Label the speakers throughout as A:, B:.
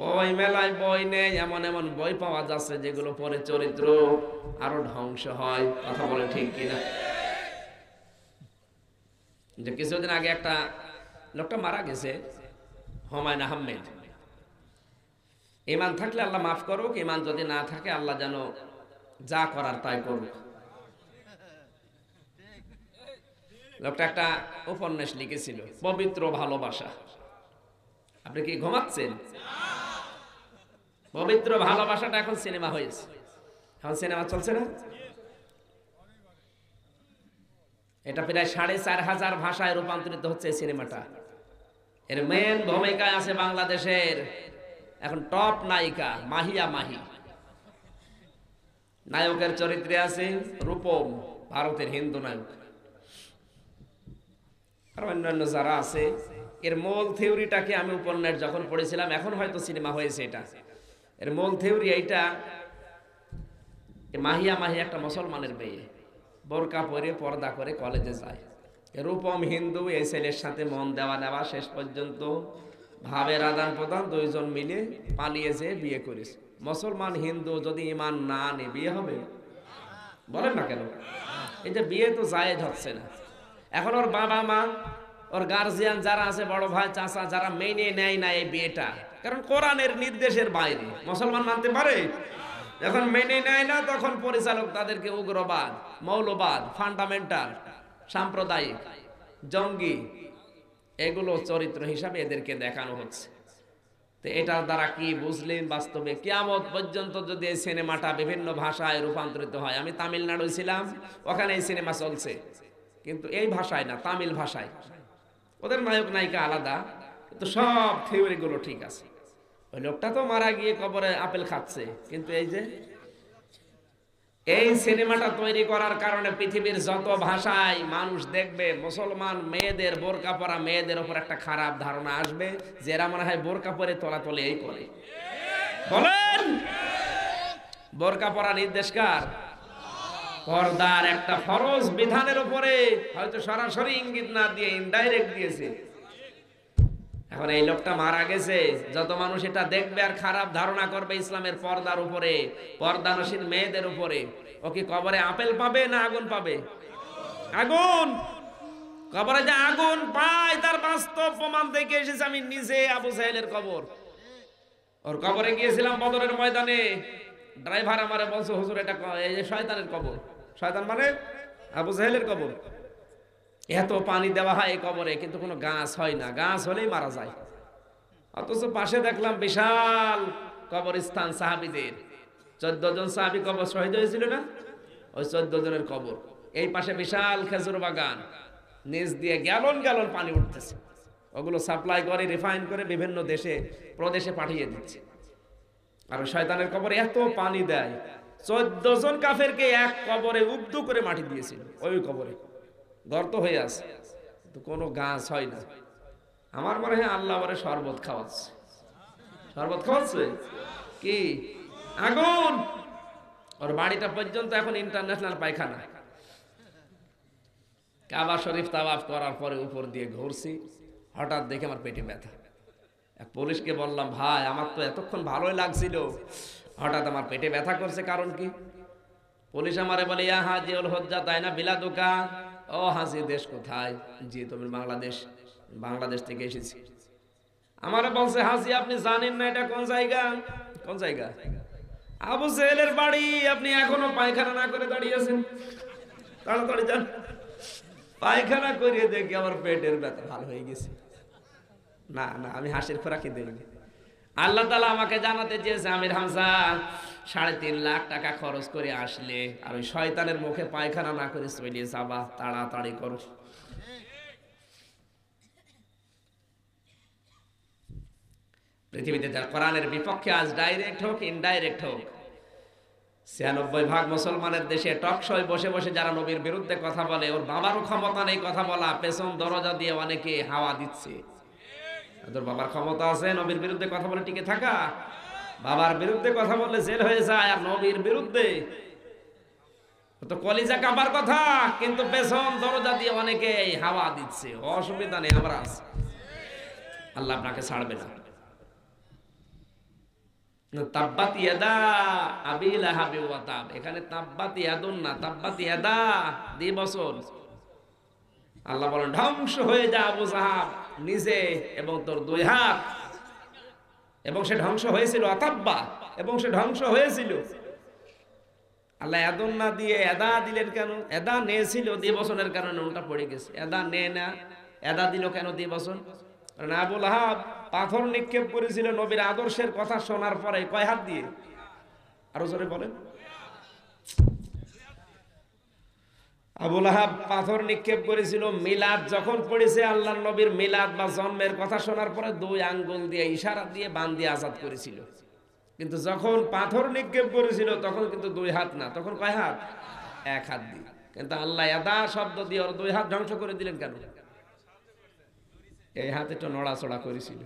A: বই মেলায় বই নেই, এমন এমন বই পাওয়া যাচ্ছে যেগুলো পরে চরিত্র আরো ধ্বংস হয়। কথা বলে ঠিক কিনা? যে কিছুদিন আগে একটা লোকটা মারা গেছে, হুমায়ুন আহমেদ। ইমান থাকলে আল্লাহ মাফ করুক, ইমান যদি না থাকে আল্লাহ যেন যা করার তাই করুক। লোকটা একটা উপন্যাস লিখেছিল, পবিত্র ভালোবাসা। আপনি কি ঘুমাচ্ছেন? পবিত্র ভালোবাসাটা এখন সিনেমা হয়েছে। এখন সিনেমা চলছে না? এটা প্রায় ৪৫০০ ভাষায় রূপান্তরিত হচ্ছে এই সিনেমাটা। এর মেন ভূমিকায় আছে বাংলাদেশের এখন টপ নায়িকা মাহিয়া মাহি। নায়কের চরিত্রে আছে রূপম, ভারতের হিন্দু নায়ক, আর অন্যান্য যারা আছে। এর মূল থিওরিটাকে আমি উপন্যাস যখন পড়েছিলাম, এখন হয়তো সিনেমা হয়েছে এটা। এর মূল থিওরি এইটা, মাহিয়া মাহি একটা মুসলমানের মেয়ে, বোরকা পরে পর্দা করে কলেজে যায়। রূপম হিন্দু, এই ছেলের সাথে মন দেওয়া নেওয়া, শেষ পর্যন্ত ভাবের আদান প্রদান, দুইজন মিলে পালিয়েছে, বিয়ে করেছে। মুসলমান হিন্দু যদি ইমান না আনে বিয়ে হবে? বলেন না কেন? এই যে বিয়ে তো জায়েজ হচ্ছে না। এখন ওর বাবা মা, ওর গার্জিয়ান যারা আছে, বড় ভাই চাচা, যারা মেনে নেয় না এই বিয়েটা, কারণ কোরআনের নির্দেশের বাইরে মুসলমান মানতে পারে। যখন মেনে নেয় না, তখন পরিচালক তাদেরকে উগ্রবাদ, মৌলবাদ, ফান্ডামেন্টাল, সাম্প্রদায়িক, জঙ্গি, এগুলো চরিত্র হিসাবে এদেরকে দেখানো হচ্ছে। তো এটার দ্বারা কি বুঝলেন? বাস্তবে কিয়ামত পর্যন্ত যদি এই সিনেমাটা বিভিন্ন ভাষায় রূপান্তরিত হয়। আমি তামিলনাড়ু ছিলাম, ওখানে এই সিনেমা চলছে, কিন্তু এই ভাষায় না, তামিল ভাষায়। ওদের নায়ক নায়িকা আলাদা, কিন্তু সব থিওরি গুলো ঠিক আছে। ওই লোকটা তো মারা গিয়ে কবরে আপেল খাচ্ছে, কিন্তু এই যে এই সিনেমাটা তৈরি করার কারণে পৃথিবীর যত ভাষায় মানুষ দেখবে, মুসলমান মেয়েদের, বোরকা পরা মেয়েদের উপর একটা খারাপ ধারণা আসবে, যে এরা মনে হয় বোরকা পরে তোলাতলি এই করে। বলেন, বোরকা পরা নির্দেশ কার? পর্দার একটা ফরজ বিধানের উপরে হয়তো সরাসরি ইঙ্গিত না দিয়ে ইনডাইরেক্ট দিয়েছে। এখন এই লোকটা মারা গেছে, যত মানুষ এটা দেখবে আর খারাপ ধারণা করবে ইসলামের পর্দার উপরে, পর্দানশীল মেয়েদের উপরে, ও কি কবরে আপেল পাবে না আগুন পাবে? আগুন। কবরে যে আগুন পায় তার বাস্তব প্রমাণ দেখে এসেছে আমি নিজে। আবু সাহেলের কবর, ওর কবরে গিয়েছিলাম বদরের ময়দানে। ড্রাইভার আমারে বলছে, হুজুর এটা এই যে শয়তানের কবর। শয়তান মানে আবু সাহেলের কবর। এত পানি দেওয়া হয় এই কবরে, কিন্তু কোনো গাছ হয় না, গাছ হলেই মারা যায়। অথচ পাশে দেখলাম বিশাল কবরস্থান সাহাবীদের, 14 জন সাহাবী কবর শহীদ হয়েছিল না, ওই 14 জনের কবর। এই পাশে বিশাল খেজুর বাগান, নিচ দিয়ে গ্যালন গ্যালন পানি উঠতেছে। ওগুলো সাপ্লাই করে, রিফাইন করে বিভিন্ন দেশে প্রদেশে পাঠিয়ে দিচ্ছে। আর শয়তানের কবরে এত পানি দেয়, 14 জন কাফেরকে এক কবরে উবদু করে মাটি দিয়েছিল। ওই কবরে গর্ত হয়ে আছে, তো কোনো গাছ হয় না। আমার মনে হয় আল্লাহ আমারে শরবত খাওয়াচ্ছে। শরবত খাওয়াচ্ছে কি? আগুন। ওর বাড়িটা পর্যন্ত এখন ইন্টারন্যাশনাল পায়খানা। কাবা শরীফ তাওয়াফ করার পরে উপর দিয়ে ঘুরছি, হঠাৎ দেখে আমার পেটে ব্যথা। এক পুলিশকে বললাম, ভাই আমার তো এতক্ষণ ভালোই লাগছিল, হঠাৎ আমার পেটে ব্যথা করছে, কারণ কি? পুলিশ আমারে বলে, ইয়া হাজি উল হজ্জা তাই না বিলাদুকা। ও হাজি, দেশ কোথায়? জি, তুমি বাংলাদেশ। বাংলাদেশ থেকে এসেছি। আমারে বলছে, হাজি আপনি জানেন না এটা কোন জায়গা? কোন জায়গা? আবু সেহেলের বাড়ি। আপনি এখনো পায়খানা না করে দাঁড়িয়ে আছেন, তাড়াতাড়ি যান। পায়খানা করিয়ে দেখি আমার পেটের ব্যথা ভালো হয়ে গেছে। না না, আমি হাসির খোরাকি দিইনি। আল্লাহ তাআলা আমাকে জানাতে চেয়েছে, আমির হামজা 3.5 লাখ টাকা খরচ করে আসলে আর ওই শয়তানের মুখে পায়খানা না করে চলে যাবা, তাড়াতাড়ি করো। পৃথিবীতে যারা কোরআনের বিপক্ষে আজ ডাইরেক্ট হোক ইনডাইরেক্ট হোক, 96% মুসলমানের দেশে টকশোয় বসে বসে যারা নবীর বিরুদ্ধে কথা বলে, ওর বাবারও ক্ষমতা নেই কথা বলা, পেছন দরজা দিয়ে অনেকে হাওয়া দিচ্ছে। তোর বাবার ক্ষমতা আছে নবীর বিরুদ্ধে কথা বলে টিকে থাকা? বাবার বিরুদ্ধে কথা বললে জেল হয়ে যায়, আর নবীর বিরুদ্ধে তো কলিজা কাবার কথা, কিন্তু পেছন দরজা দিয়ে অনেকে হাওয়া দিচ্ছে। অসুবিধা নেই, আমরা আছি, আল্লাহ আপনাকে ছাড়বে না। তাব্বাত ইয়াদা আবি লাহাবি ওয়া তাব, এখানে তাব্বাত ইয়াদুন না, তাব্বাত ইয়াদা বছর। আল্লাহ বলেন ধ্বংস হয়ে যা আবু জাহাব নিজে এবং তোর দুই হাত। এবং সে ধ্বংস হয়েছিল, আতাব্বা, এবং সে ধ্বংস হয়েছিল। আল্লাহ এদন না দিয়ে এদা দিলেন কেন? এদা নে ছিল বছরের কারণে উল্টা পড়ে গেছে। এদা নে না, এদা দিল কেন বছর? কারণ আবু লাহাব পাথর নিক্ষেপ করেছিল নবীর আদর্শের কথা শোনার পরে। কয় হাত দিয়ে? আরো জোরে বলেন। আবু লাহাব পাথর নিক্ষেপ করেছিল মিলাদ যখন পড়েছে, আল্লাহর নবীর মিলাদ বা জন্মের কথা শোনার পরে দুই আঙ্গুল দিয়ে ইশারা দিয়ে বান দিয়ে আজাদ করেছিল। কিন্তু যখন পাথর নিক্ষেপ করেছিল তখন কিন্তু দুই হাত না, তখন কয় হাত? এক হাত দিয়ে। কিন্তু আল্লাহ ইয়াদা শব্দ দিয়ে ওর দুই হাত ধ্বংস করে দিলেন কেন? এই হাতে একটু নড়াচড়া করেছিল।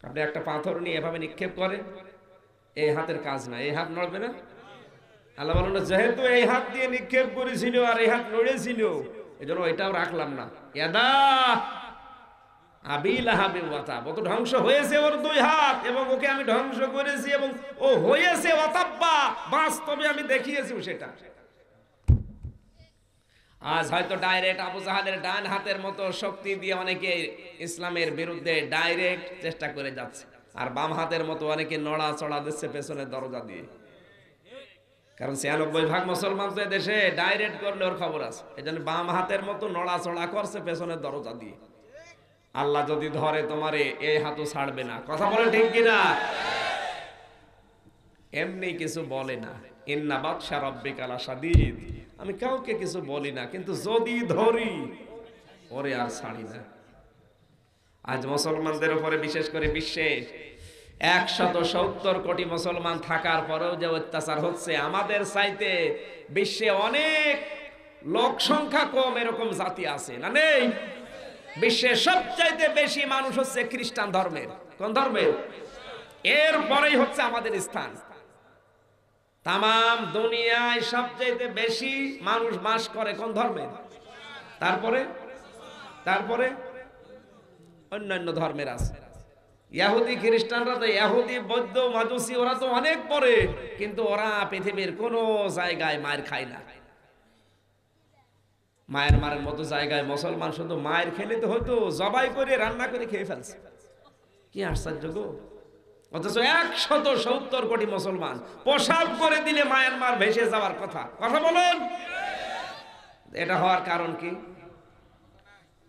A: আপনি একটা পাথর নিয়ে এভাবে নিক্ষেপ করেন, এই হাতের কাজ না, এই হাত নড়বে না। আল্লাহ বলেন যেহেতু এই হাত দিয়ে নিক্ষেপ করেছিল আর এই হাত নড়েছিল, এই জন্য এটাও রাখলাম না। ইয়াদা আবি লাহাবি ওয়া তাব, ও তো ধ্বংস হয়েছে ওর দুই হাত, এবং ওকে আমি ধ্বংস করেছি, এবং ও হয়েছে ওয়াতাব্বা, বাস্তবে আমি দেখিয়েছি সেটা। আজ হয়তো ডাইরেক্ট আবু জাহালের ডান হাতের মতো শক্তি দিয়ে অনেকে ইসলামের বিরুদ্ধে ডাইরেক্ট চেষ্টা করে যাচ্ছে, আর বাম হাতের মতো অনেকে নড়াচড়া দিচ্ছে পেছনের দরজা দিয়ে। কারণ ৯৬% মুসলমান তো দেশে ডাইরেক্ট করলে ওর খবর আছে, এই জন্য বাম হাতের মতো নড়াচড়া করছে পেছনের দরজা দিয়ে। আল্লাহ যদি ধরে তোমারে, এই হাতও ছাড়বে না। কথা বলে ঠিক কিনা? এমনি কিছু বলে না, ইন্না বাতশা রাব্বিকা লাশাদীদ, আমি কাউকে কিছু বলি না, কিন্তু যদি ধরি ওরে আর ছাড়ি না। আজ মুসলমানদের উপরে, বিশেষ করে বিশ্বে ১৭০ কোটি মুসলমান থাকার পরেও যে অত্যাচার হচ্ছে, আমাদের চাইতে বিশ্বে অনেক লোক সংখ্যা কম এরকম জাতি আছে না? নেই? বিশ্বের সবচাইতে বেশি মানুষ হচ্ছে খ্রিস্টান ধর্মের। কোন ধর্মের? এরপরেই হচ্ছে আমাদের স্থান। তামাম দুনিয়ায় সবচাইতে বেশি মানুষ বাস করে কোন ধর্মের? তারপরে অন্যান্য ধর্মের আছে। ইহুদি খ্রিস্টানরা তো, ইহুদি বৌদ্ধ মাজুসি ওরা তো অনেক পরে, কিন্তু ওরা পৃথিবীর কোন জায়গায় মায়ের খায় না। মায়ের মারের মতো জায়গায় মুসলমান শুধু মায়ের খেলে তো হয়তো জবাই করে রান্না করে খেয়ে ফেলছে। কি আশ্চর্য গো! অথচ ১৭০ কোটি মুসলমান প্রসাব করে দিলে মায়ের মার ভেসে যাওয়ার কথা। কথা বলেন, এটা হওয়ার কারণ কি?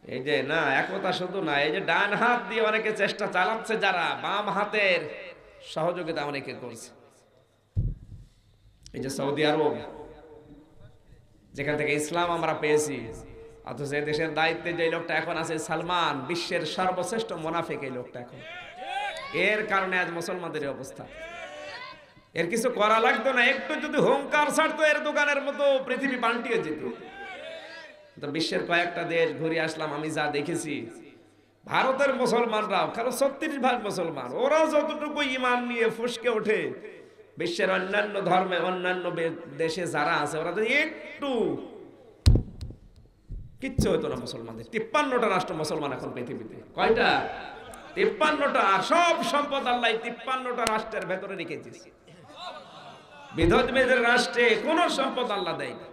A: এই যে না, একতা শুধু না, এই যে ডান হাত দিয়ে অনেকে চেষ্টা চালাচ্ছে, যারা বাম হাতের সহযোগিতা অনেকে করছে। এই যে সৌদি আরব, যেখান থেকে ইসলাম আমরা পেয়েছি, অথচ এই দেশের দায়িত্বে যে লোকটা এখন আছে সালমান, বিশ্বের সর্বশ্রেষ্ঠ মুনাফিক এই লোকটা এখন। এর কারণে আজ মুসলমানদের অবস্থা। এর কিছু করা লাগতো না, একটু যদি হুঙ্কার ছাড়তো এর দোকানের মতো পৃথিবী পাল্টিয়ে যেত। তো বিশ্বের কয়েকটা দেশ ঘুরে আসলাম, আমি যা দেখেছি, ভারতের মুসলমানরাও, কারণ ৩৬% মুসলমান, ওরা যতটুকু ঈমান নিয়ে ফুসকে ওঠে, বিশ্বের অন্যান্য ধর্মে অন্যান্য দেশে যারা আছে ওরা তো একটু কিচ্ছু হতো না মুসলমানদের। ৫৩টা রাষ্ট্র মুসলমান এখন পৃথিবীতে। কয়টা? ৫৩টা। আর সব সম্পদ আল্লাহ ৫৩টা রাষ্ট্রের ভেতরে রেখেছে। বিধর্মীদের রাষ্ট্রে কোন সম্পদ আল্লাহ দেয় না।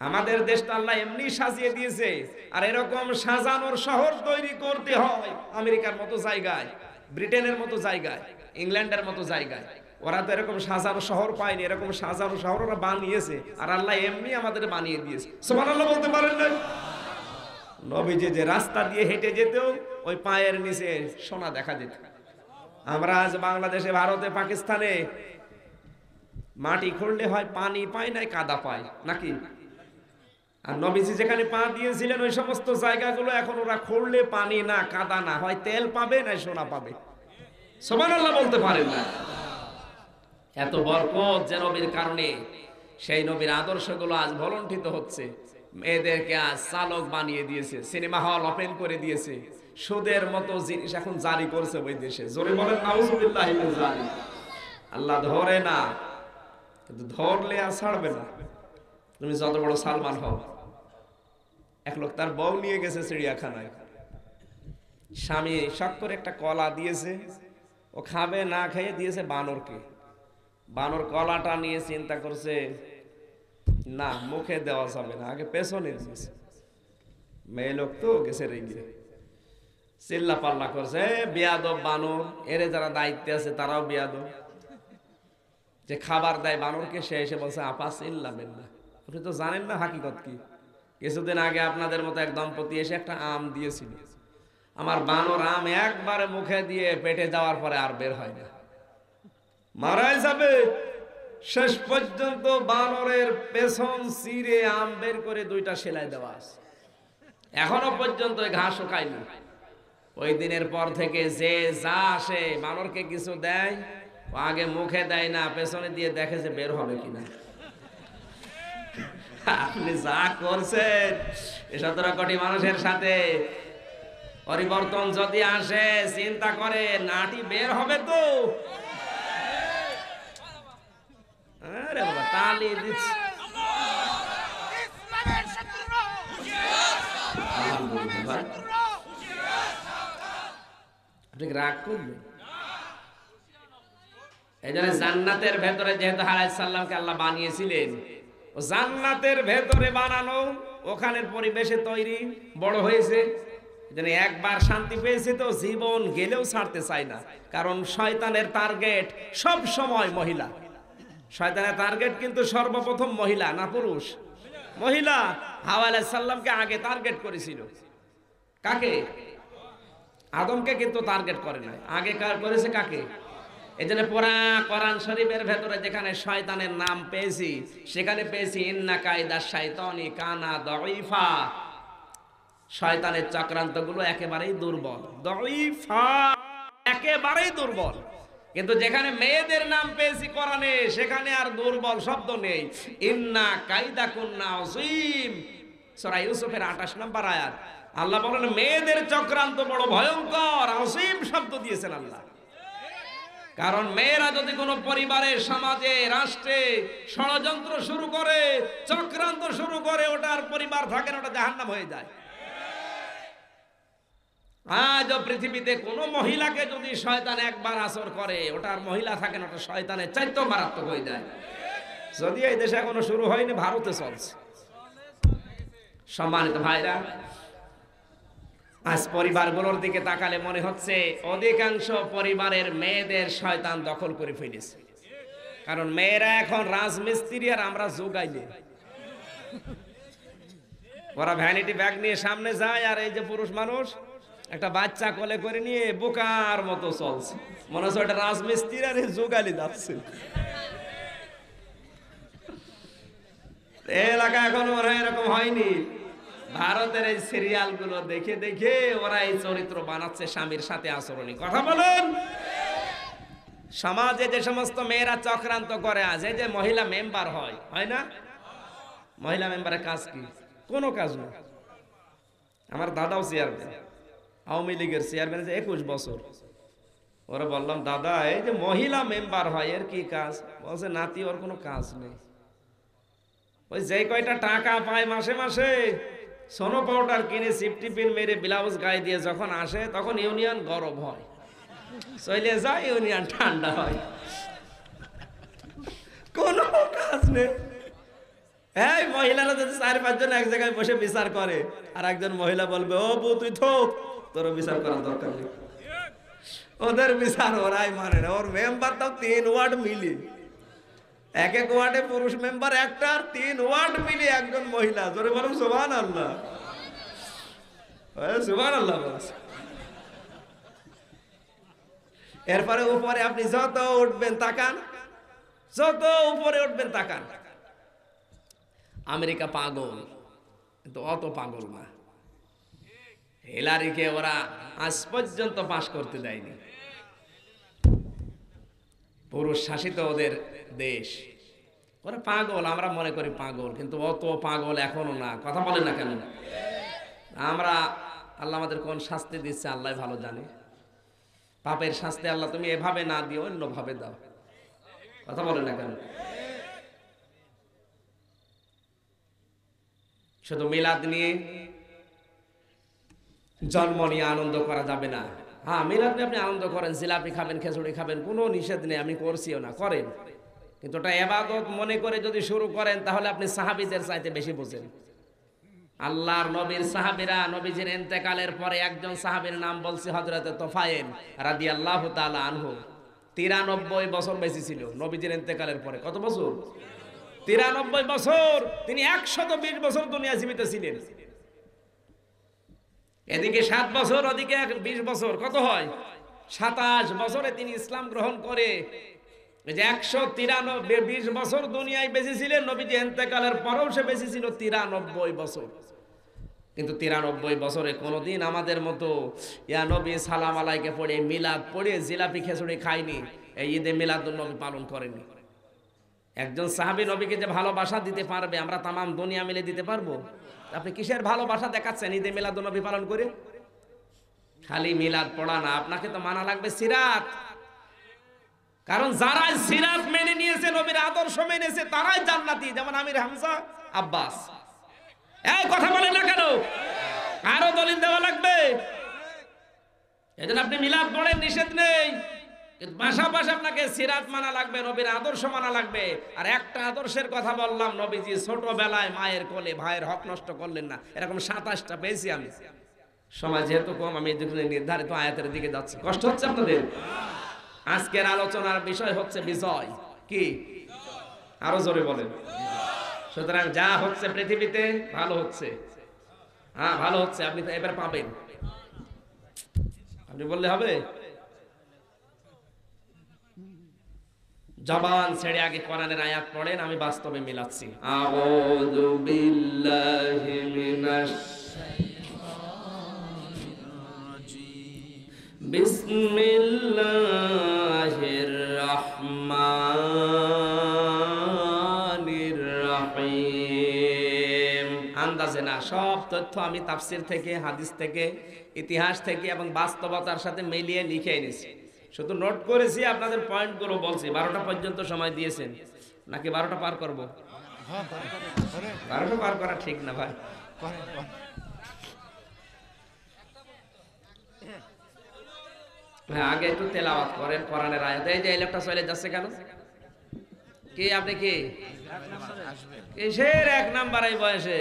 A: আমাদের দেশটা আল্লাহ এমনি সাজিয়ে দিয়েছে, আর এরকম সাজানোর শহর তৈরি করতে হয় আমেরিকার মতো জায়গায়, ব্রিটেনের মতো জায়গায়, ইংল্যান্ডের মতো জায়গায়। ওরা তো এরকম সাজানো শহর পায়নি, এরকম সাজানো শহর ওরা বানিয়েছে, আর আল্লাহ এমনি আমাদের বানিয়ে দিয়েছে। সুবহানাল্লাহ বলতে পারেন না? নবীজি যে রাস্তা দিয়ে হেঁটে যেতেও ওই পায়ের নিচে সোনা দেখা যেত। আমরা আজ বাংলাদেশে, ভারতে, পাকিস্তানে মাটি খুঁড়লে হয় পানি পায় নাই কাদা পায় নাকি? আর নবীজি যেখানে পা দিয়েছিলেন ওই সমস্ত জায়গাগুলো এখন ওরা খুঁড়লে পানি না কাদা না, হয় তেল পাবে না সোনা পাবে। সুবহানাল্লাহ বলতে পারেন না? এত বরকত যে নবীর কারণে, সেই নবীর আদর্শগুলো আজ ভলণ্ঠিত হচ্ছে। মেয়েদেরকে আজ চালক বানিয়ে দিয়েছে, সিনেমা হল ওপেন করে দিয়েছে, সুদের মতো জিনিস এখন জারি করছে ওই দেশে। জোরে বলেন নাউজুবিল্লাহ। আল্লাহ ধরে না, কিন্তু ধরলে আর ছাড়বে না। তুমি যত বড় সালমান হও। এক লোক তার বউ নিয়ে গেছে চিড়িয়াখানায়, স্বামী শখ করে একটা কলা দিয়েছে, ও খাবে না খেয়ে দিয়েছে বানরকে। বানর কলাটা নিয়ে চিন্তা করছে না মুখে দেওয়া যাবে না, আগে পেছনে দিয়েছে। মেয়ে লোক তো গেছে রেগে, চিল্লা পাল্লা করছে বেয়াদব বানর। এরে যারা দায়িত্বে আছে তারাও বেয়াদব। যে খাবার দেয় বানরকে সে এসে বলছে আপা চিল্লাবেন না, আপনি তো জানেন না হাকিকত কি। কিছুদিন আগে আপনাদের মতো এক দম্পতি এসে একটা আম দিয়েছিল, আমার বানর আম একবারে মুখে দিয়ে পেটে যাওয়ার পরে আর বের হয় না, মারাই যাবে। শেষ পর্যন্ত বানরের পেছন চিরে আম বের করে 2টা সেলাই দেওয়া আছে, এখনো পর্যন্ত ঘাসও খায়নি। ওই দিনের পর থেকে যে যা আসে বানরকে কিছু দেয়, ও আগে মুখে দেয় না, পেছনে দিয়ে দেখে যে বের হবে কিনা। আপনি যা করছেন 17 কোটি মানুষের সাথে পরিবর্তন যদি আসে চিন্তা করে নাটি বের হবে তো। আরে বাবা তালি দিচ্ছে। আপনি রাগ করবেন? এই জন্য জান্নাতের ভেতরে যেহেতু আলাইহিস সালামকে আল্লাহ বানিয়েছিলেন, ও জান্নাতের ভেতরে বানানো, ওখানের পরিবেশে তৈরি বড় হয়েছে, যেন একবার শান্তি পেয়েছে তো জীবন গেলেও ছাড়তে চায় না। কারণ শয়তানের টার্গেট সব সময় মহিলা। শয়তানের টার্গেট কিন্তু সর্বপ্রথম মহিলা না পুরুষ? মহিলা। হাওয়া আলাইহিস সালামকে আগে টার্গেট করেছিল। কাকে? আদমকে কিন্তু টার্গেট করে নাই, আগে কার করেছে? কাকে? এজন্য পুরা কোরআন শরীফের ভেতরে যেখানে শয়তানের নাম পেয়েছি সেখানে পেয়েছি ইন্না কায়দা শাইতানি কানা দাঈফা। শয়তানের চক্রান্তগুলো একেবারেই দুর্বল, দাঈফা, একেবারেই দুর্বল। কিন্তু যেখানে মেয়েদের নাম পেয়েছি কোরআনে সেখানে আর দুর্বল শব্দ নেই। ইন্না কায়দা কুন্না আযীম, সূরা ইউসুফের 28 নম্বর আয়াত। আল্লাহ বলেন মেয়েদের চক্রান্ত বড় ভয়ঙ্কর, আযীম শব্দ দিয়েছেন আল্লাহ। কারণ মেয়েরা যদি কোনো পরিবারে, সমাজে, রাষ্ট্রে ষড়যন্ত্র শুরু করে, চক্রান্ত শুরু করে, ওটার পরিবার থাকে না, ওটা জাহান্নাম হয়ে যায়। আজও পৃথিবীতে কোনো মহিলাকে যদি শয়তান একবার আসর করে, ওটার মহিলা থাকে না, ওটা শয়তানের চাইতেও মারাত্মক হয়ে যায়। যদি এই দেশে এখনো শুরু হয়নি, ভারতে চলছে। সম্মানিত ভাইরা, আজ পরিবারগুলোর দিকে তাকালে মনে হচ্ছে অধিকাংশ পরিবারের মেয়েদের শয়তান দখল করে ফেলেছে। কারণ মেয়েরা এখন রাজমিস্ত্রি আর আমরা যোগাইলে। ওরা ভ্যানিটি ব্যাগ নিয়ে সামনে যায়, আর এই যে পুরুষ মানুষ একটা বাচ্চা কোলে করে নিয়ে বোকার মতো চলছে, মনে হচ্ছে ওটা রাজমিস্ত্রি আর যোগালি যাচ্ছে। এলাকা এখন ওরা এরকম হয়নি। ভারতের এই সিরিয়াল গুলো দেখে দেখে ওরা এই চরিত্র বানাচ্ছে স্বামীর সাথে আচরণী। কথা বলেন। সমাজে যে সমস্ত মেয়েরা চক্রান্ত করে, আজ এই যে মহিলা মেম্বার হয় না, মহিলা মেম্বারের কাজ কি? কোনো কাজ না। আমার দাদাও চেয়ারম্যান, আওয়ামী লীগের চেয়ারম্যান, 21 বছর। ওরা বললাম দাদা এই যে মহিলা মেম্বার হয় এর কি কাজ? বলছে নাতি ওর কোনো কাজ নেই, ওই যে কয়টা টাকা পায় মাসে মাসে সোনো পাউডার কিনে সিফটি পিন মেরে ব্লাউজ গায়ে দিয়ে যখন আসে তখন ইউনিয়ন গরম হয়, চলে যায় ইউনিয়ন ঠান্ডা হয়। কোনো কাজ নেই। এই মহিলারা যদি 4-5 জন এক জায়গায় বসে বিচার করে, আর একজন মহিলা বলবে ও বউ তুই থোক, তোর বিচার করার দরকার নেই। ওদের বিচার ওরাই মানে না। ওর মেম্বার তাও 3 ওয়ার্ড মিলি, এক এক ওয়ার্ডে পুরুষ মেম্বার একটা, আর 3 ওয়ার্ড মিলি একজন মহিলা। জোরে বলুন সুবহানাল্লাহ। সুবহানাল্লাহ। এরপরে উপরে আপনি যত উঠবেন তাকান, যত উপরে উঠবেন তাকান। আমেরিকা পাগল, কিন্তু অত পাগল না। হিলারিকে ওরা আজ পর্যন্ত পাশ করতে দেয়নি। পুরুষ শাসিত ওদের দেশ, ওরা পাগল। আমরা মনে করি পাগল, কিন্তু অত পাগল এখনো না। কথা বলেন না কেন? আমরা আল্লাহ আমাদের কোন শাস্তি দিচ্ছে আল্লাহ ভালো জানে। পাপের শাস্তি আল্লাহ তুমি এভাবে না দিও, অন্যভাবে দাও। কথা বলেন না কেন? শুধু মিলাদ নিয়ে, জন্ম নিয়ে আনন্দ করা যাবে না। হ্যাঁ, মিলাদ নিয়ে আপনি আনন্দ করেন, জিলাপি খাবেন, খিচুড়ি খাবেন, কোনো নিষেধ নেই, আমি করছিও না, করেন। কিন্তু ওটা ইবাদত মনে করে যদি শুরু করেন তাহলে আপনি সাহাবীদের চাইতে বেশি বোঝেন। আল্লাহর নবীর সাহাবীরা নবীজির ইন্তেকালের পরে একজন সাহাবীর নাম বলছি, হযরত তোফায়েল রাদিয়াল্লাহু তাআলা আনহু। 93 বছর বেঁচে ছিল নবীজির ইন্তেকালের পরে। কত বছর? 93 বছর। তিনি 120 বছর দুনিয়া জীবিত ছিলেন। এদিকে 7 বছর, ওদিকে 20 বছর, কত হয়? 27 বছরে তিনি ইসলাম গ্রহণ করে এই যে 193 20 বছর দুনিয়ায় বেঁচে ছিলেন। নবীজি ইন্তেকালের পরেও সে বেঁচে ছিল 93 বছর। কিন্তু 93 বছরে কোনোদিন আমাদের মতো ইয়া নবী সালাম আলাইকে পড়ে, মিলাদ পড়ে, জিলাপি খিচুড়ি খায়নি, এই ঈদে মিলাদুন নবী পালন করেনি। একজন সাহাবী নবীকে যে ভালোবাসা দিতে পারবে, আমরা তামাম দুনিয়া মিলে দিতে পারবো? আপনি কিসের ভালোবাসা দেখাচ্ছেন ঈদে মিলাদুন নবী পালন করে? খালি মিলাদ পড়া না, আপনাকে তো মানা লাগবে সিরাত। কারণ যারা সিরাত মেনে নিয়েছে, নবীর আদর্শ মেনেছে, তারাই জান্নাতি। যেমন আমির হামজা আব্বাস। এই কথা বলেন না কেন? আরো দলিল দেওয়া লাগবে। এজন্য আপনি মিলাদ পড়েন, নিষেধ নেই, কিন্তু পাশাপাশি আপনাকে সিরাত মানা লাগবে, নবীর আদর্শ মানা লাগবে। আর একটা আদর্শের কথা বললাম, নবীজি ছোটবেলায় মায়ের কোলে ভাইয়ের হক নষ্ট করলেন না। এরকম 27টা পেয়েছি আমি। সময় যেহেতু কম, আমি নির্ধারিত আয়াতের দিকে যাচ্ছি। কষ্ট হচ্ছে আপনাদের? আজকের আলোচনার বিষয় হচ্ছে বিজয়। কি? আরো জোরে বলেন। সুতরাং যা হচ্ছে পৃথিবীতে ভালো হচ্ছে। হ্যাঁ, ভালো হচ্ছে, আপনি তো এবার পাবেন। আপনি বললে হবে? জবান ছেড়ে আগে কোরআনের আয়াত পড়েন, আমি বাস্তবে মিলাচ্ছি। আউযু বিল্লাহি মিনাশ বিসমিল্লাহির রাহমানির রহিম। আন্দাজে না, সব তথ্য আমি তাফসীর থেকে, হাদিস থেকে, ইতিহাস থেকে এবং বাস্তবতার সাথে মিলিয়ে লিখে এনেছি। শুধু নোট করেছি, আপনাদের পয়েন্টগুলো বলছি। 12টা পর্যন্ত সময় দিয়েছেন নাকি 12টা পার করব? 12টা পার করা ঠিক না ভাই। হ্যাঁ, আগে একটু তেলাওয়াত করেন কোরআনের আয়াত। এই যে এই লোকটা চলে যাচ্ছে কেন? কি আপনি কি কিসের 1 নাম্বার এই বয়সে?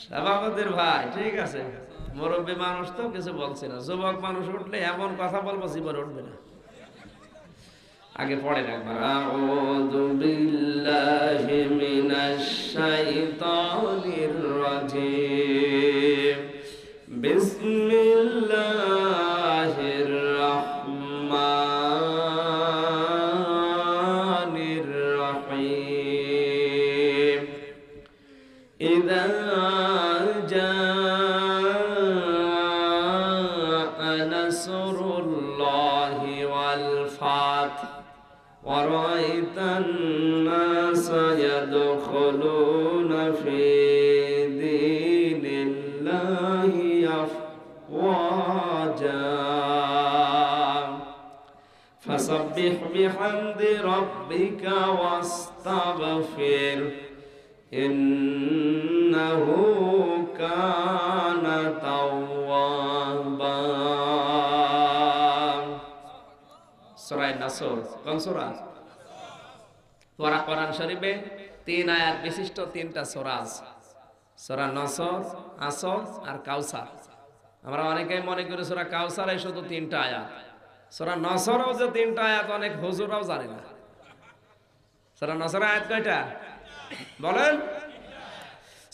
A: সভাপতির ভাই, ঠিক আছে, মুরব্বী মানুষ তো কিছু বলছি না। যুবক মানুষ উঠলে এমন কথা বলবো জীবন উঠবে না। আগে পড়েন একবার। আউযু বিল্লাহি মিনাশ শাইতানির রাজিম। বিসমিল্লাহির রাহমানির রহিম। ইযা নাসরুল্লাহি ওয়াল ফাত ওয়া রাআইতান নাসা ইয়াদখুলুনা ফি দীনিল্লাহি আফওয়াজা ফাসাব্বিহ বিহামদি রাব্বিকা ওয়াস্তাগফির ইন্নাহু কানা তাওয়াবা। সূরা নাসর কোন সূরা? পুরা কোরআন শরীফে 3 আয়াত বিশিষ্ট 3টা সূরা আছে। সূরা নাসর, আসর আর কাউসার। আমরা অনেকেই মনে করি সূরা কাউসারে শুধু 3টা আয়াত। সূরা নাসরও যে 3টা আয়াত অনেক হুজুররাও জানে না। সূরা নাসরের আয়াত কয়টা বলেন?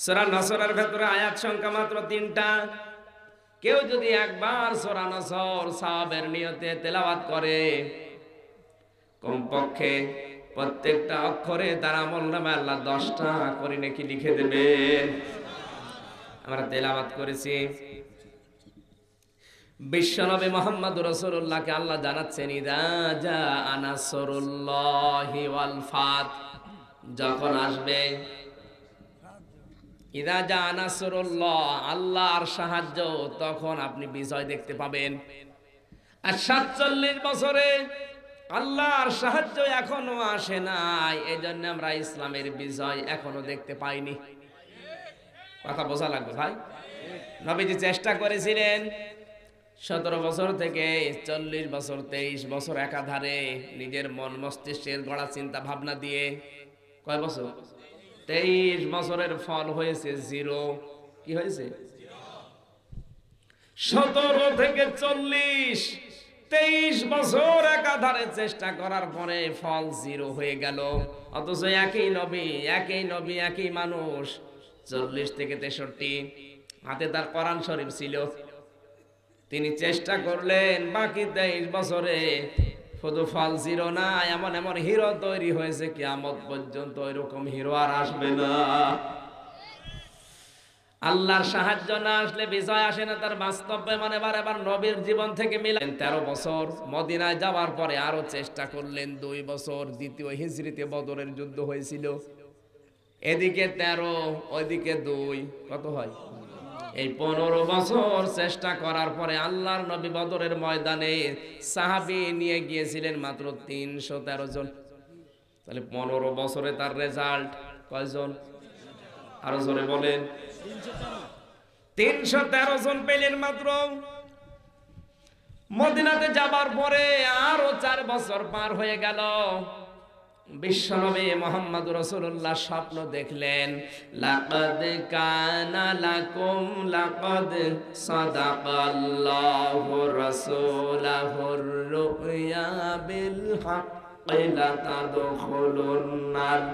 A: সূরা নাসরের ভেতরে আয়াত সংখ্যা মাত্র 3টা। কেউ যদি একবার সূরা নাসর সাহাবের নিয়তে তেলাওয়াত করে, কমপক্ষে প্রত্যেকটা অক্ষরে তার আমলনামায় আল্লাহ 10টা করে নেকি লিখে দেবেন। আমরা তেলাওয়াত করেছি। বিশ্বনবী মুহাম্মদুর রাসূলুল্লাহকে আল্লাহ জানাচ্ছেন, ইযা জাআ নাসরুল্লাহি ওয়াল ফাত, যখন আসবে, ইযা জাআ নাসরুল্লাহ, আল্লাহর সাহায্য, তখন আপনি বিজয় দেখতে পাবেন। আর 47 বছরে আল্লাহর সাহায্য এখনো আসে নাই, এজন্য আমরা ইসলামের বিজয় এখনো দেখতে পাইনি। কথা বোঝা লাগবে ভাই। নবীজি চেষ্টা করেছিলেন 17 বছর থেকে 40 বছর 23 বছর একাধারে নিজের মন মস্তিষ্কের গড়া চিন্তা ভাবনা দিয়ে। কয় বছর? 23 বছরের ফল হয়েছে জিরো। কি হয়েছে? 17 থেকে 40, 23 বছর একাধারে চেষ্টা করার পরে ফল জিরো হয়ে গেল। অথচ একই নবী একই মানুষ 40 থেকে 63 হাতে তার কোরআন শরীফ ছিল। তিনি চেষ্টা করলেন, বাকি 23 বছরে শুধু ফল জিরো না, এমন এমন হিরো তৈরি হয়েছে কিয়ামত পর্যন্ত এরকম হিরো আর আসবে না। আল্লাহর সাহায্য না আসলে বিজয় আসে না তার বাস্তবে। মানে এবার নবীর জীবন থেকে মিলেন 13 বছর। মদিনায় যাওয়ার পরে আরো চেষ্টা করলেন 2 বছর। দ্বিতীয় হিজরিতে বদরের যুদ্ধ হয়েছিল। এদিকে 13, ওইদিকে 2, কত হয়? এই 15 বছর চেষ্টা করার পরে আল্লাহর নবী বদরের ময়দানে সাহাবী নিয়ে গিয়েছিলেন মাত্র 313 জন। তাহলে 15 বছরে তার রেজাল্ট কয়জন? আরো জোরে বলেন। 313 জন পেলেন মাত্র। মদিনাতে যাবার পরে আরো 4 বছর পার হয়ে গেল। বিশ্বনবী মুহাম্মদ রাসূলুল্লাহ স্বপ্ন দেখলেন, লাকাদ কানা লাকুম, লাকাদ সাদাকাল্লাহু রাসূলাহুর রুয়া বিল হাক্কি লাতাদখুলুন্নাল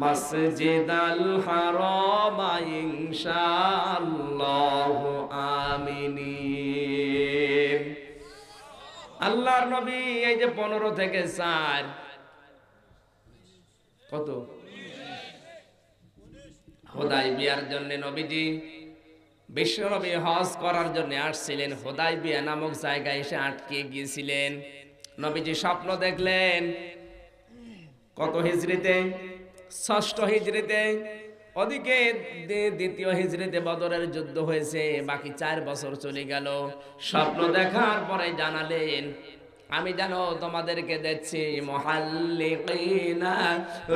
A: মাসজিদাল হারাম ইনশাআল্লাহু আমিনিন। আল্লাহর নবী এই যে 15 থেকে 4 কত? হুদায়বিয়ার জন্য নবীজি, বিশ্বনবী হজ করার জন্য আসছিলেন। হুদায়বিয়া নামক জায়গায় এসে আটকে গিয়েছিলেন। নবীজি স্বপ্ন দেখলেন কত হিজরিতে? 6ষ্ঠ হিজরিতে। ওদিকে দ্বিতীয় হিজরিতে বদরের যুদ্ধ হয়েছে। বাকি 4 বছর চলে গেল। স্বপ্ন দেখার পরে জানালেন, আমি জানো তোমাদেরকে দেখছি মুহাল্লিকিনা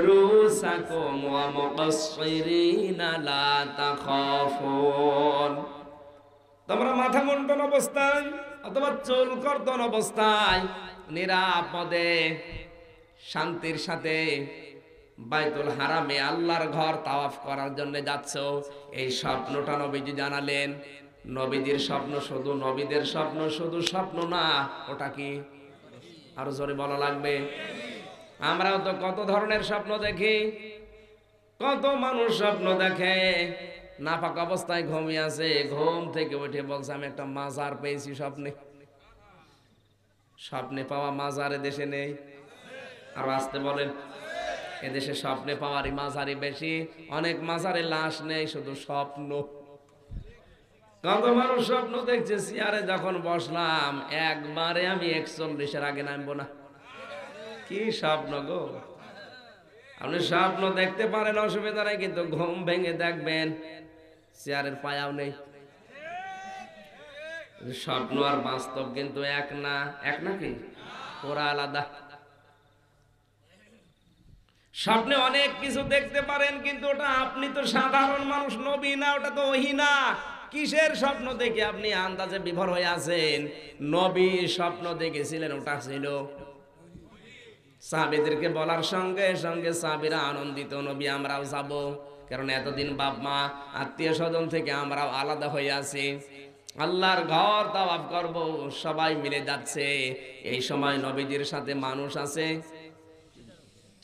A: রুসাকুম ওয়া মুকাসসিরিনা লা তাখাফুন। তোমরা মাথা মুন্ডন অবস্থায় অথবা চুল কর্তন অবস্থায় নিরাপদে শান্তির সাথে বাইতুল হারামে আল্লাহর ঘর তাওয়াফ করার জন্য যাচ্ছ। এই স্বপ্নটা নবীজি জানালেন। নবীজির স্বপ্ন শুধু নবীদের স্বপ্ন, শুধু স্বপ্ন না, ওটা কি? আরো জোরে বলা লাগবে। আমরাও তো কত ধরনের স্বপ্ন দেখি। কত মানুষ স্বপ্ন দেখে নাপাক অবস্থায় ঘুমিয়ে আছে, ঘুম থেকে উঠে বলছে আমি একটা মাজার পেয়েছি স্বপ্নে। স্বপ্নে পাওয়া মাজারে দেশে নেই। আর আসতে বলেন, এদেশে স্বপ্নে পাওয়ারই মাজারই বেশি। অনেক মাজারে লাশ নেই, শুধু স্বপ্ন। কত মানুষ স্বপ্ন দেখছে। চেয়ারে যখন বসলাম একবারে আমি 41-এর আগে নামবো না। কি স্বপ্ন গো! আপনি স্বপ্ন দেখতে পারেন, অসুবিধা নাই, কিন্তু ঘুম ভেঙে দেখবেন চেয়ারের পায়াও নেই। স্বপ্ন আর বাস্তব কিন্তু এক না। এক নাকি? ওরা আলাদা। স্বপ্নে অনেক কিছু দেখতে পারেন, কিন্তু ওটা আপনি তো সাধারণ মানুষ, নবী না, ওটা তো ওহী না। কিসের স্বপ্ন দেখে আপনি আন্দাজে বিভোর হয়ে আছেন? নবী স্বপ্ন দেখেছিলেন, ওটা ছিল। সাহাবীদেরকে বলার সঙ্গে সঙ্গে সাহাবীরা আনন্দিত, নবী আমরাও যাব। কারণ এতদিন বাপ মা আত্মীয় স্বজন থেকে আমরাও আলাদা হয়ে আছি। আল্লাহর ঘর তাওয়াফ করব, সবাই মিলে যাচ্ছে। এই সময় নবীজির সাথে মানুষ আছে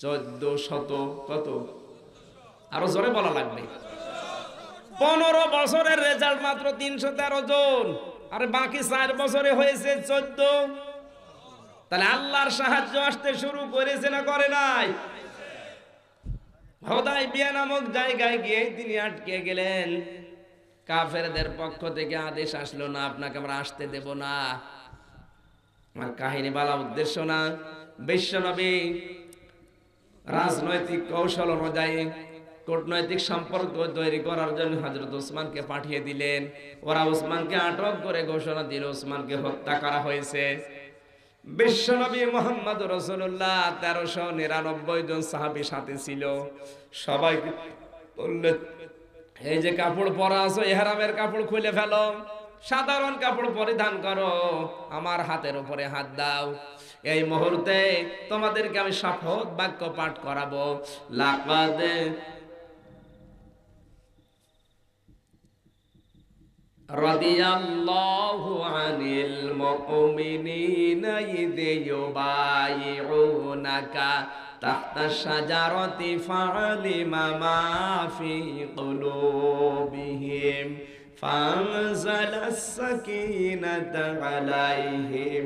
A: 1400। কত? আরো জোরে বলা লাগবে। 15 বছরের রেজাল্ট মাত্র 313 জন। আর বাকি 4 বছরে হয়েছে 14। তাহলে আল্লাহর সাহায্য আসতে শুরু করেছে না করে নাই? হুদায়বিয়া নামক জায়গায় গিয়ে তিনি আটকে গেলেন। কাফেরদের পক্ষ থেকে আদেশ আসলো, না আপনাকে আমরা আসতে দেব না। আমার কাহিনী বলা উদ্দেশ্য না। বিশ্বনবী রাজনৈতিক কৌশল অনুযায়ী কূটনৈতিক সম্পর্ক তৈরি করার জন্য হযরত ওসমানকে পাঠিয়ে দিলেন। ওরা ওসমানকে আটক করে ঘোষণা দিল ওসমানকে হত্যা করা হয়েছে। বিশ্বনবী মুহাম্মদ রাসূলুল্লাহ 1399 জন সাহাবী সাথে ছিল। সবাইকে বললেন, এই যে কাপড় পরা আছো, ইহরামের কাপড় খুলে ফেলো, সাধারণ কাপড় পরিধান করো, আমার হাতের উপরে হাত দাও। এই মুহূর্তে তোমাদেরকে আমি শপথ বাক্য পাঠ করাবো। লাকাদ রাদিয়াল্লাহু আনিল মুমিনিনা ইযা ইউবাইউনাকা তাহতা শাজারাতি ফাআলিমা মা ফি কুলুবিহিম ফানজালাস সাকিনাতা আলাইহিম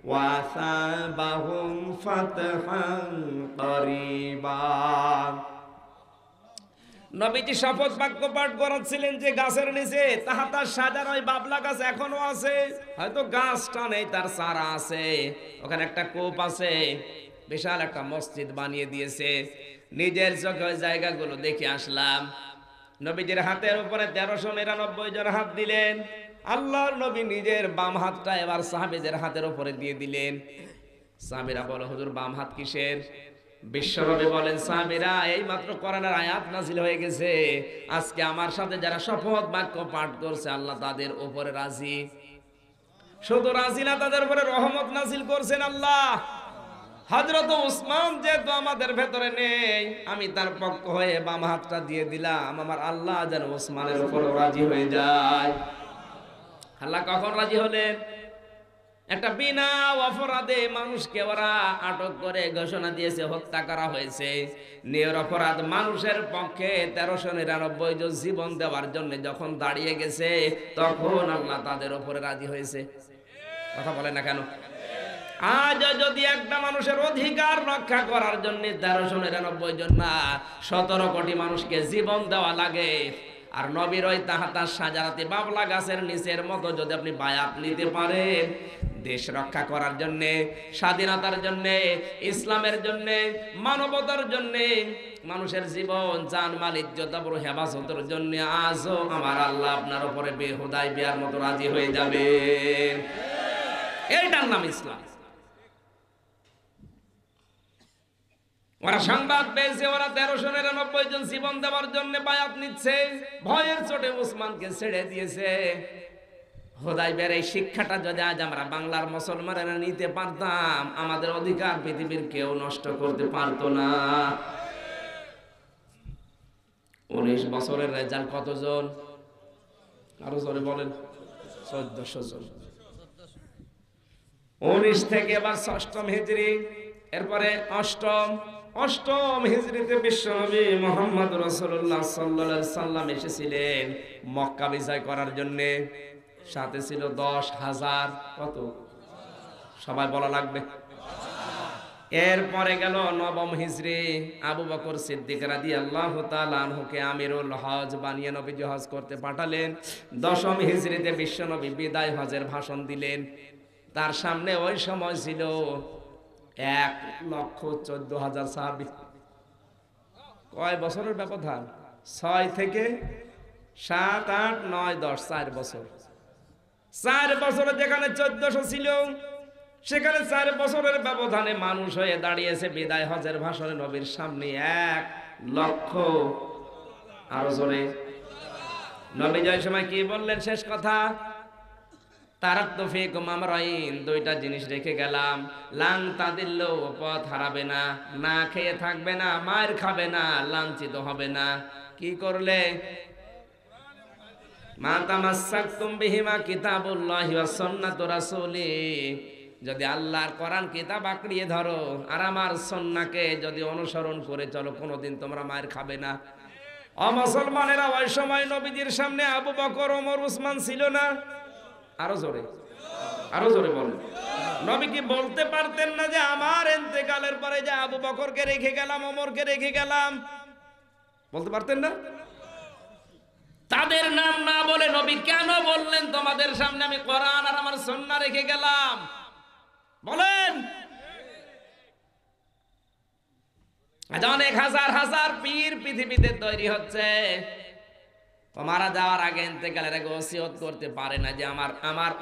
A: ওয়া আসাবাহুম ফাতহান করিবা। নবীজি শপথ বাক্য পাঠ করাচ্ছিলেন যে গাছের নিচে, তাহাতা সাজার ওই বাবলা গাছ এখনো আছে, হয়তো গাছটা নেই, তার চারা আছে, ওখানে একটা কূপ আছে, বিশাল একটা মসজিদ বানিয়ে দিয়েছে। নিজের চোখে ওই জায়গাগুলো দেখে আসলাম। নবীজির হাতের উপরে 1399 জন হাত দিলেন। আল্লাহর নবী নিজের বাম হাতটা এবার সাহাবীদের হাতের উপরে দিয়ে দিলেন। সাহাবীরা বলে, হুজুর বাম হাত কিসের? বিশ্বনবী বলেন, সাহাবীরা এই মাত্র কোরআনের আয়াত নাযিল হয়ে গেছে, আজকে আমার সাথে যারা শপথ বাক্য পাঠ করছে আল্লাহ তাদের উপরে রাজি। শুধু রাজি না, তাদের উপরে রহমত নাযিল করছেন আল্লাহ। হযরত উসমান যেহেতু আমাদের ভেতরে নেই, আমি তার পক্ষ হয়ে বাম হাতটা দিয়ে দিলাম, আমার আল্লাহ যেন উসমানের উপরে রাজি হয়ে যায়। আল্লাহ কখন রাজি হলেন? একটা বিনা অপরাধে মানুষকে ওরা আটক করে ঘোষণা দিয়েছে হত্যা করা হয়েছে। নিরপরাধ মানুষের পক্ষে 1399 জন জীবন দেওয়ার জন্য যখন দাঁড়িয়ে গেছে, তখন আল্লাহ তাদের উপরে রাজি হয়েছে। কথা বলে না কেন? আজ যদি একটা মানুষের অধিকার রক্ষা করার জন্য 1399 জন না, 17 কোটি মানুষকে জীবন দেওয়া লাগে, আর নবীর ওই তাহাতা সাজারাতে বাবলা গাছের নিচের মতো যদি আপনি বায়াত নিতে পারেন, দেশ রক্ষা করার জন্য, স্বাধীনতার জন্য, ইসলামের জন্য, মানবতার জন্য, মানুষের জীবন জানমাল ইজ্জত আবরু হেফাজতের জন্য, আজও আমার আল্লাহ আপনার উপরে বেহুদাই বিয়ার মতো রাজি হয়ে যাবেন। এইটার নাম ইসলাম। ওরা সংবাদ পেয়েছে ওরা 1399 জন জীবন দেওয়ার জন্য বায়াত নিচ্ছে, ভয়ের চোটে উসমানকে ছেড়ে দিয়েছে। হুদায়বিয়ার এই শিক্ষাটা যদি আজ আমরা বাংলার মুসলমানেরা নিতে পারতাম, আমাদের অধিকার পৃথিবীর কেউ নষ্ট করতে পারতো না। 19 বছরের রেজাল্ট কতজন? আরো জোরে বলেন। 1400 জন। 19 থেকে এবার 6ম হিজরি, এরপরে 8ম হিজরিতে বিশ্বনবী মুহাম্মদ রাসূলুল্লাহ সাল্লাল্লাহু আলাইহি সাল্লাম এসেছিলেন মক্কা বিজয় করার জন্য। সাথে ছিল 10,000। কত? সবাই বলা লাগবে। এরপরে গেল 9ম হিজরি, আবু বকর সিদ্দিক রাদিয়াল্লাহু তাআলা আনহুকে আমিরুল হজ বানিয়ে নবীজি হজ করতে পাঠালেন। 10ম হিজরিতে বিশ্বনবী বিদায় হজের ভাষণ দিলেন। তার সামনে ওই সময় ছিল 1,14,000 সাহাবী। কয় বছরের ব্যবধান? 6 থেকে 7, 8, 9, 10, 4 বছর। 4 বছরে যেখানে 1400 ছিল, সেখানে 4 বছরের ব্যবধানে মানুষ হয়ে দাঁড়িয়েছে বিদায় হজের ভাষণে নবীর সামনে 1,00,000। আরো জোরে। নবী জয় সময় কি বললেন? শেষ কথা, তারাক্তু ফীকুম আমরাইন, 2টা জিনিস রেখে গেলাম। লান তাদিল্লু, পথ হারাবে না, না খেয়ে থাকবে না, মার খাবে না, লাঞ্ছিত হবে না। কি করলে? মা তামাসসাকতুম বিহিমা কিতাবুল্লাহি ওয়া সুন্নাতু রাসূলি, যদি আল্লাহর কোরআন কিতাব আঁকড়িয়ে ধরো আর আমার সুন্নাহকে যদি অনুসরণ করে চলো, কোনোদিন তোমরা মার খাবে না। মুসলমানেরা ওই সময় নবীজির সামনে আবু বকর, ওমর, উসমান ছিল না? আরো জোরে, আরো জোরে বলেন। নবী কি বলতে পারতেন না যে আমার ইন্তেকালের পরে যে আবু বকরকে রেখে গেলাম, ওমরকে রেখে গেলাম? বলতে পারতেন না? তাদের নাম না বলে নবী কেন বললেন তোমাদের সামনে আমি কোরআন আর আমার সুন্নাহ রেখে গেলাম? বলেন। অনেক হাজার হাজার পীর পৃথিবীতে তৈরি হচ্ছে, মারা যাওয়ার আগে ইন্তেকালের আগে ওসিয়ত করতে পারে না যে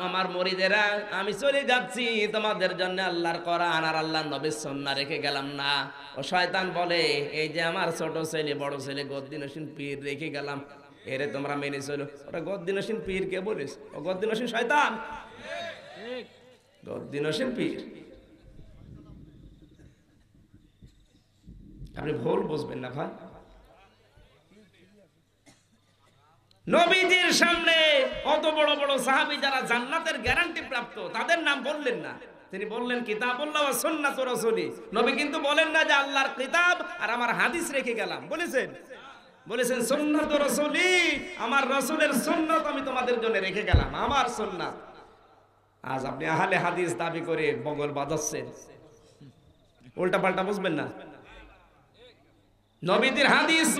A: আমার মুরিদেরা, আমি চলে যাচ্ছি, তোমাদের জন্য আল্লাহর কোরআন আর আল্লাহর নবীর সুন্নাহ রেখে গেলাম না। ও শয়তান বলে, এই যে আমার ছোট ছেলে বড় ছেলে গদ্দিন হোসেন পীর রেখে গেলাম, এরে তোমরা মেনে চলো। ওরা গদ্দিন হোসেন পীর কে বলিস? ও গদ্দিন হোসেন শয়তান, গদ্দিন হোসেন পীর। আপনি ভুল বুঝবেন না ভাই। নবীজির সামনে অত বড় বড় সাহাবী যারা জান্নাতের গ্যারান্টি প্রাপ্ত, তাদের নাম বললেন না। তিনি বললেন কিতাবুল্লাহ ওয়া সুন্নাতু রাসূলি। নবী কিন্তু বলেন না যে আল্লাহর কিতাব আর আমার হাদিস রেখে গেলাম, বলেছেন? বলেছেন সুন্নাতু রাসূলি, আমার রাসূলের সুন্নাত আমি তোমাদের জন্য রেখে গেলাম, আমার সুন্নাত। আজ আপনি আহলে হাদিস দাবি করে বগল বাজাচ্ছেন, উল্টা পাল্টা বুঝবেন না। নবীজির হাদিস